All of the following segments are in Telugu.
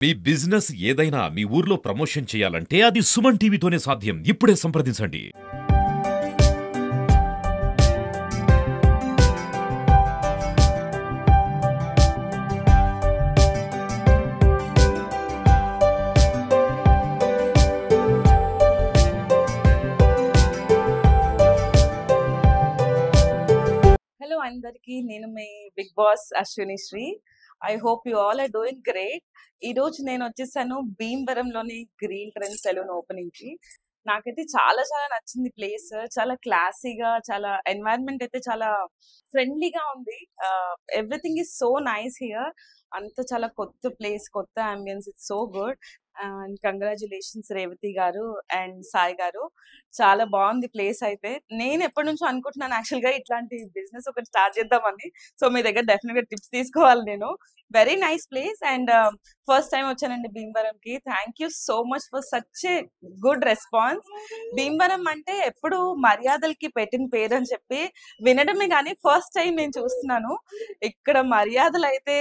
మీ బిజినెస్ ఏదైనా మీ ఊర్లో ప్రమోషన్ చేయాలంటే అది సుమన్ టీవీతోనే సాధ్యం. ఇప్పుడే సంప్రదించండి. హలో అందరికి, నేను మీ big boss Ashwini Sree. I hope you all are doing great. ఈ రోజు నేను వచ్చేసాను భీమవరంలోని గ్రీన్ ట్రెండ్ సెలూన్ ఓపెనింగ్ కి. నాకైతే చాలా చాలా నచ్చింది ప్లేస్. చాలా క్లాసీగా, చాలా ఎన్వైరన్మెంట్ అయితే చాలా ఫ్రెండ్లీగా ఉంది. Everything is so nice here. అంత చాలా కొత్త ప్లేస్, కొత్త ambience. It's so good. And congratulations Revathi గారు అండ్ సాయి గారు. చాలా బాగుంది ప్లేస్ అయితే. నేను ఎప్పటి నుంచో అనుకుంటున్నాను యాక్చువల్ గా ఇట్లాంటి బిజినెస్ ఒకటి స్టార్ట్ చేద్దామని. సో మీ దగ్గర డెఫినెట్ గా టిప్స్ తీసుకోవాలి నేను. Very nice place. And first time వచ్చానండి భీమవరం కి. Thank you so much for such a good response. Bhimavaram అంటే ఎప్పుడు మర్యాదలకి పెట్టిన పేరు అని చెప్పి వినడమే కానీ ఫస్ట్ టైం నేను చూస్తున్నాను. ఇక్కడ మర్యాదలు అయితే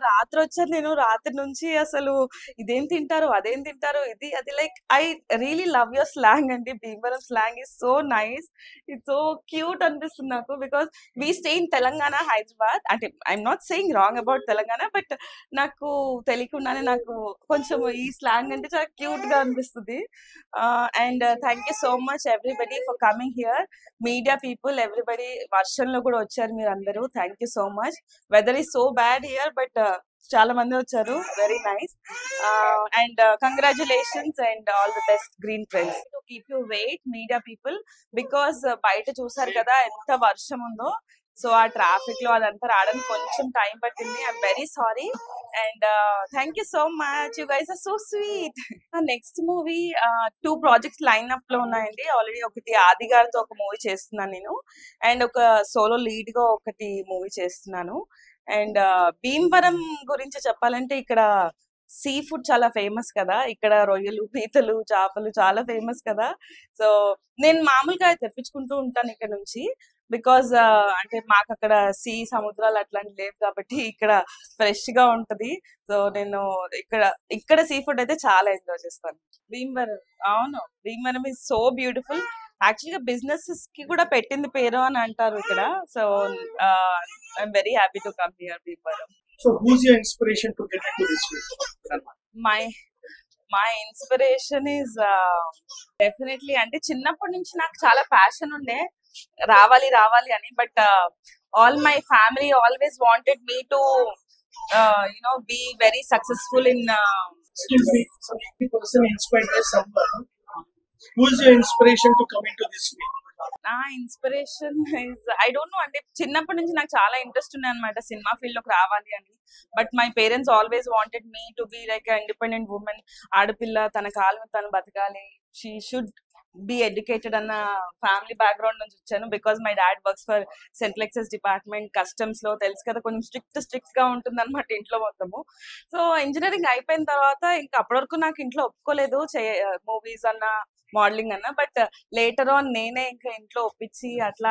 రాత్రి వచ్చాను నేను. రాత్రి నుంచి అసలు ఇదేం తింటారు, అదేం తింటారు, ఇది అది. Like I really love your slang అండి. Bhimavaram slang is so nice. It's so cute అనిపిస్తుంది నాకు. Because we stay in Telangana, Hyderabad. అంటే I'm not saying wrong about Telangana, but నాకు తెలియకుండానే నాకు కొంచెం ఈ స్లాంగ్ అంటే చాలా క్యూట్ గా అనిపిస్తుంది. And thank you so much everybody for coming here. Media people, everybody. వర్షంలో కూడా వచ్చారు మీరు అందరూ. Thank you so much. Weather is so bad here, but చాలా మంది వచ్చారు. Very nice. And congratulations and all the best Green friends. To keep you wait media people, because బయట చూసారు కదా ఎంత వర్షం ఉందో. సో ఆ ట్రాఫిక్ లో అదంతా రావడానికి కొంచెం టైం పట్టింది. I'm very sorry. And thank you so much. You guys are so sweet. Next movie 2 projects line up లో ఉన్నాయండి. ఆల్రెడీ ఒకటి ఆది గారితో ఒక మూవీ చేస్తున్నాను నేను. అండ్ ఒక సోలో లీడ్ గా ఒకటి మూవీ చేస్తున్నాను. అండ్ భీమవరం గురించి చెప్పాలంటే ఇక్కడ సీ ఫుడ్ చాలా ఫేమస్ కదా. ఇక్కడ రొయ్యలు, పీతలు, చేపలు చాలా ఫేమస్ కదా. సో నేను మామూలుగా తెప్పించుకుంటూ ఉంటాను ఇక్కడ నుంచి. బికాజ్ అంటే మాకు అక్కడ సముద్రాలు అట్లాంటి లేవు కాబట్టి ఇక్కడ ఫ్రెష్ గా ఉంటది. సో నేను ఇక్కడ సీ ఫుడ్ అయితే చాలా ఎంజాయ్ చేస్తాను. భీమవరం, అవును, Bhimavaram is so beautiful. Actual గా బిజినెస్ కి కూడా పెట్టింది పేరు అని అంటారు ఇక్కడ. So I'm very happy to come here Bhimavaram. So who's your inspiration to get into this field? My inspiration is definitely, అంటే చిన్నప్పటి నుంచి నాకు చాలా ప్యాషన్ ఉండే రావాలి అని. But all my family always wanted me to be very successful in Excuse me, some person inspired by someone. Who's your inspiration to come into this field? నా inspiration is, I don't know, అంటే చిన్నప్పటి నుంచి నాకు చాలా ఇంట్రెస్ట్ ఉన్నాయి అనమాట సినిమా ఫీల్డ్ లోకి రావాలి అని. But my parents always wanted me to be like independent women. ఆడపిల్ల తన కాళ్ళ మీద తను బతకాలి, షీ షుడ్ బి ఎడ్యుకేటెడ్ అన్న ఫ్యామిలీ బ్యాక్గ్రౌండ్ నుంచి వచ్చాను. Because my dad works for central excise department, customs లో. తెలుసు కదా, కొంచెం స్ట్రిక్ట్ గా ఉంటుంది అనమాట ఇంట్లో మొత్తము. సో ఇంజనీరింగ్ అయిపోయిన తర్వాత ఇంకా అప్పటి వరకు నాకు ఇంట్లో ఒప్పుకోలేదు మూవీస్ అన్న, మోడలింగ్ అన్న. బట్ లేటర్ ఆన్ నేనే ఇంకా ఇంట్లో ఒప్పించి అట్లా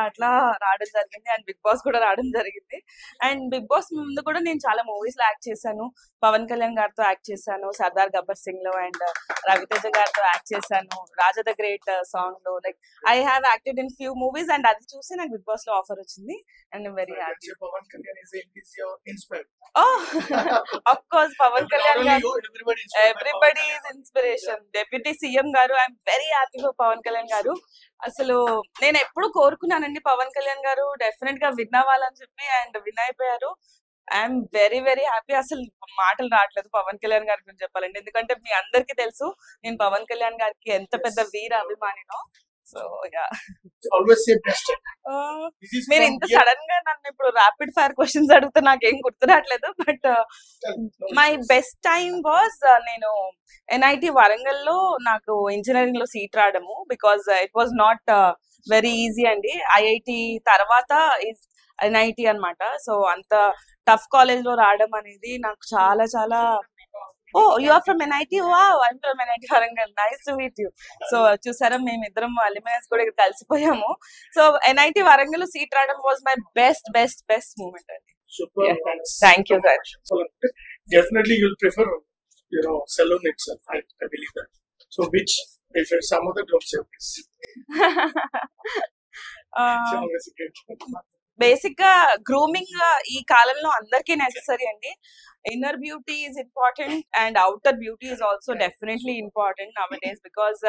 రావడం జరిగింది. అండ్ బిగ్ బాస్ కూడా రావడం జరిగింది. అండ్ బిగ్ బాస్ ముందు కూడా నేను చాలా మూవీస్ లో యాక్ట్ చేశాను. పవన్ కళ్యాణ్ గారితో యాక్ట్ చేశాను సర్దార్ గబ్బర్ సింగ్ లో. అండ్ రవితేజ గారితో యాక్ట్ చేశాను రాజా ద గ్రేట్ సాంగ్ లో. Like I have acted in few movies. And అది చూసి నాకు బిగ్ బాస్ లో ఆఫర్ వచ్చింది. And I'm very happy. Pawan Kalyan is your inspiration. Of course Pawan Kalyan garu, everybody is inspiration. Deputy CM garu, I'm very happy for Pawan Kalyan garu. అసలు నేను ఎప్పుడు కోరుకున్నానండి పవన్ కళ్యాణ్ గారు డెఫినెట్ గా విన్ అవ్వాలని చెప్పి. అండ్ విన్ అయిపోయారు. I'm very very happy. అసలు మాటలు రావట్లేదు పవన్ కళ్యాణ్ గారి గురించి చెప్పాలండి. ఎందుకంటే మీ అందరికీ తెలుసు నేను పవన్ కళ్యాణ్ గారికి ఎంత పెద్ద వీర అభిమానినో. So Always say best. మీరు ఇంత సడన్ గా నన్ను ఇప్పుడు ర్యాపిడ్ ఫైర్ క్వశ్చన్స్ అడిగితే నాకేం గుర్తురాట్లేదు. But my best time was, నేను ఎన్ఐటి వరంగల్ లో నాకు ఇంజనీరింగ్ లో సీట్ రావడము. Because it was not very easy అండి. ఐఐటి తర్వాత ఎన్ఐటి అన్నమాట. సో అంత టఫ్ కాలేజ్ లో రావడం అనేది నాకు చాలా చాలా Oh, you are from NIT? Wow, I'm from NIT Warangal. Nice to meet you. So, చూసారా మేమిద్దరం అలిమయస్ కూడా ఇక్కడ కలిసిపోయాము. సో NIT Warangal సీట్ రావడం was my best moment అండి. Super. Yeah. Thank you, guys. Definitely you'll prefer salon itself. I believe that. So which, if some other don't say this. Basic గా గ్రూమింగ్ ఈ కాలంలో అందరికీ నెసెసరీ అండి. Inner beauty is important and outer beauty is also definitely important now days. Because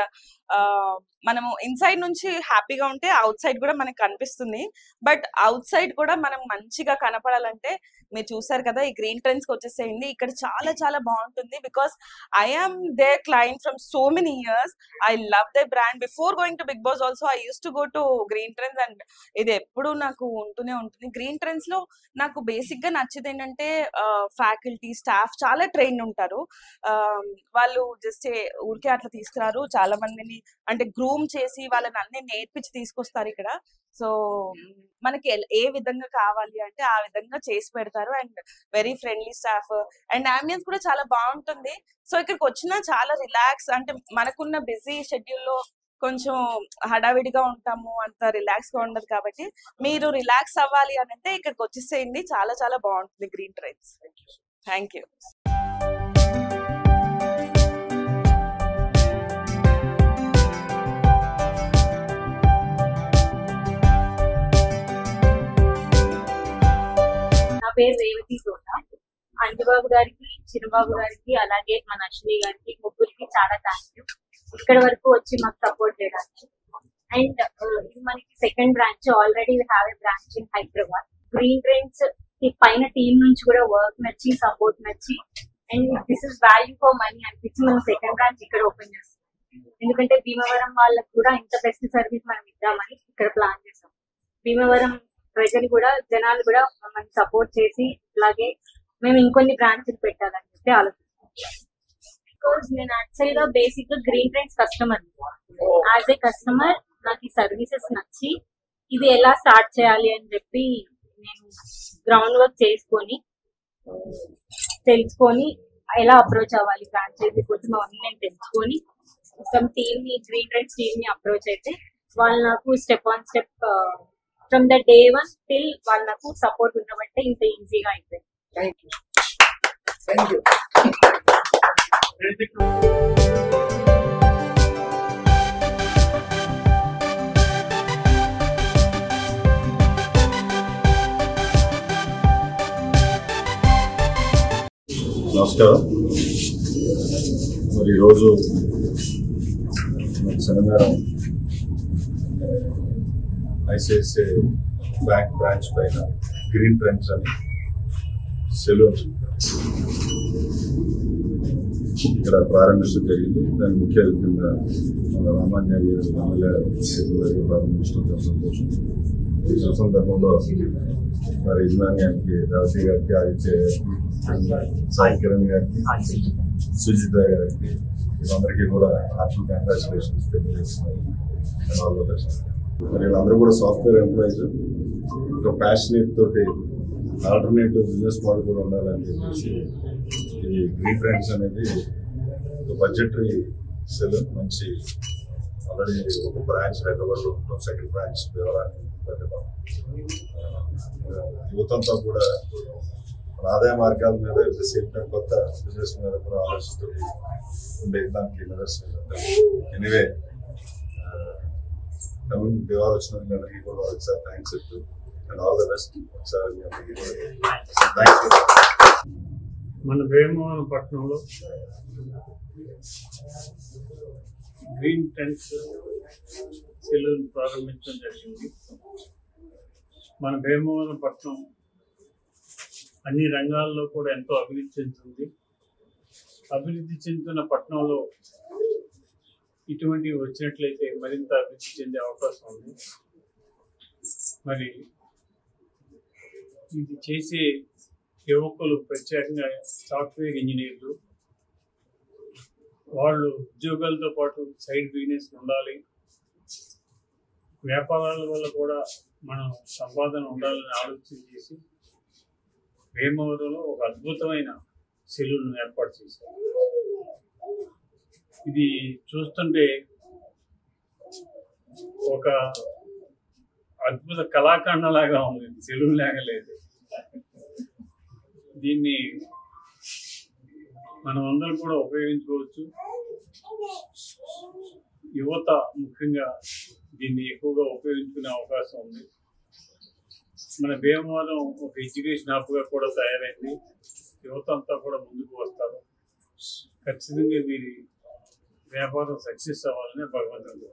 మనము ఇన్సైడ్ నుంచి హ్యాపీగా ఉంటే అవుట్ సైడ్ కూడా మనకు కనిపిస్తుంది. బట్ అవుట్ సైడ్ కూడా మనం మంచిగా కనపడాలంటే మీరు చూసారు కదా, ఈ గ్రీన్ ట్రెండ్స్ కి వచ్చేసేయండి. ఇక్కడ చాలా చాలా బాగుంటుంది. Because I am their client from so many years. I love the brand. Before going to Bigg Boss also I use to go to Green Trends and ఇది ఎప్పుడు నాకు ఉంటూనే ఉంటుంది. గ్రీన్ ట్రెండ్స్ లో నాకు బేసిక్ గా నచ్చేది ఏంటంటే ఫ్యాకల్టీ స్టాఫ్ చాలా ట్రైన్ ఉంటారు. వాళ్ళు జస్ట్ ఊరికే అట్లా తీసుకురారు, చాలా మందిని అంటే గ్రూమ్ చేసి వాళ్ళని అన్ని నేర్పించి తీసుకొస్తారు ఇక్కడ. సో మనకి ఏ విధంగా కావాలి అంటే ఆ విధంగా చేసి పెడతారు. And very friendly staff and ambience కూడా చాలా బాగుంటుంది. సో ఇక్కడికి వచ్చినా చాలా రిలాక్స్, అంటే మనకున్న బిజీ షెడ్యూల్లో కొంచెం హడావిడిగా ఉంటాము, అంత రిలాక్స్ గా ఉండదు. కాబట్టి మీరు రిలాక్స్ అవ్వాలి అని అంటే ఇక్కడికి వచ్చేసేయండి. చాలా చాలా బాగుంటుంది గ్రీన్ ట్రెండ్స్. Thank you. నా పేరు రేవతి తోట. అంజబాబు గారికి, చిరుబాబు గారికి, అలాగే మన అశ్విని గారికి, ముగ్గురికి చాలా థ్యాంక్ యూ ఇక్కడ వరకు వచ్చి మాకు సపోర్ట్ చేయడానికి. అండ్ ఇది మనకి second branch. Already we have a branch in Hyderabad. Green trends పైన టీం నుంచి కూడా వర్క్ నచ్చి, సపోర్ట్ నచ్చి, and this is value for money అనిపించి మనం సెకండ్ బ్రాంచ్ ఇక్కడ ఓపెన్ చేస్తాం. ఎందుకంటే భీమవరం వాళ్ళకి కూడా ఇంత బెస్ట్ సర్వీస్ మనం ఇద్దామని ఇక్కడ ప్లాన్ చేస్తాం. భీమవరం ప్రజలు కూడా, జనాలు కూడా మనకి సపోర్ట్ చేసి, అలాగే మేము ఇంకొన్ని బ్రాంచ్లు పెట్టాలని చెప్పి ఆలోచిస్తాం. బికాజ్ నేను యాక్చువల్ గా బేసిక్ గా green trends customer. As a customer నాకు ఈ సర్వీసెస్ నచ్చి ఇది ఎలా స్టార్ట్ చేయాలి అని చెప్పి నేను గ్రౌండ్ వర్క్ చేసుకొని తెలుసుకొని ఎలా అప్రోచ్ అవ్వాలి ఫ్రాంచైజీ కోసం అవన్నీ నేను తెలుసుకొని సమ్ టీమ్ ని, గ్రీన్ ట్రెండ్స్ టీమ్ ని అప్రోచ్ అయితే వాళ్ళు నాకు step on step from the day 1 till వాళ్ళు నాకు సపోర్ట్ ఉండబట్టే ఇంత ఈజీగా అయిపోయింది. Thank you. Thank you. నమస్కారం. మరి ఈరోజు శనివారం ఐసిఐసిఐ బ్యాంక్ బ్రాంచ్ పైన గ్రీన్ ట్రెండ్స్ అని సెలూన్ ఇక్కడ ప్రారంభించడం జరిగింది. దానికి ముఖ్య అతిథిగా మన రామాన్య ఎమ్మెల్యే ప్రారంభించడం సంతోషం. ఈ సందర్భంలో మరి యజమాన్యానికి రాజీ గారికి, ఆదిత్య సాయి కిరణ్ గారికి, సుజిత గారికి, వీళ్ళందరికీ కూడా హార్ట్ఫుల్ కంగ్రాచులేషన్స్ తెలియజేస్తున్నాను. మరి వీళ్ళందరూ కూడా సాఫ్ట్వేర్ ఎంప్లాయీస్. ఒక ప్యాషనేట్ తోటి ఆల్టర్నేటివ్ బిజినెస్ మోడల్ కూడా ఉండాలని చెప్పేసి ఈ గ్రీన్ ట్రెండ్స్ అనేది ఒక బడ్జెటరీ సెలూన్. మంచి ఆల్రెడీ ఒక బ్రాంచ్ హైదరాబాద్లో ఉంటాం, సెకండ్ బ్రాంచ్ వివరాన్ని పెట్టడం. యువతంతో కూడా మన ఆదాయ మార్గాల మీద సేమ్ టైం కొత్త బిజినెస్ మీద కూడా ఆలోచిస్తూ ఉండే దానికి నిదర్శనం. ఎనీవే వివరాలు వచ్చినందుకు అందరికీ కూడా ఒకసారి థ్యాంక్స్ చెప్తూ అండ్ ఆల్ ద బెస్ట్. ఒకసారి మన భీమవరం పట్టణంలో గ్రీన్ ట్రెండ్స్ సెలూన్ ప్రారంభించడం జరిగింది. మన భీమవరం పట్టణం అన్ని రంగాల్లో కూడా ఎంతో అభివృద్ధి చెందుతుంది. అభివృద్ధి చెందుతున్న పట్టణంలో ఇటువంటివి వచ్చినట్లయితే మరింత అభివృద్ధి చెందే అవకాశం ఉంది. మరి ఇది చేసే యువకులు, ప్రత్యేకంగా సాఫ్ట్వేర్ ఇంజనీర్లు, వాళ్ళు ఉద్యోగాలతో పాటు సైడ్ బిజినెస్ ఉండాలి. వ్యాపారాల వల్ల కూడా మనం సంపాదన ఉండాలని ఆలోచన చేసి భీమవరంలో ఒక అద్భుతమైన సెలూన్ ఏర్పాటు చేశారు. ఇది చూస్తుంటే ఒక అద్భుత కళాఖండలాగా ఉంది, సెలూన్ లాగా లేదు. దీన్ని మనం అందరం కూడా ఉపయోగించుకోవచ్చు. యువత ముఖ్యంగా దీన్ని ఎక్కువగా ఉపయోగించుకునే అవకాశం ఉంది. మన భీమవరం ఒక ఎడ్యుకేషన్ హబ్గా కూడా తయారైంది. యువత అంతా కూడా ముందుకు వస్తారు. ఖచ్చితంగా వీరి వ్యాపారం సక్సెస్ అవ్వాలని భగవంతుడు.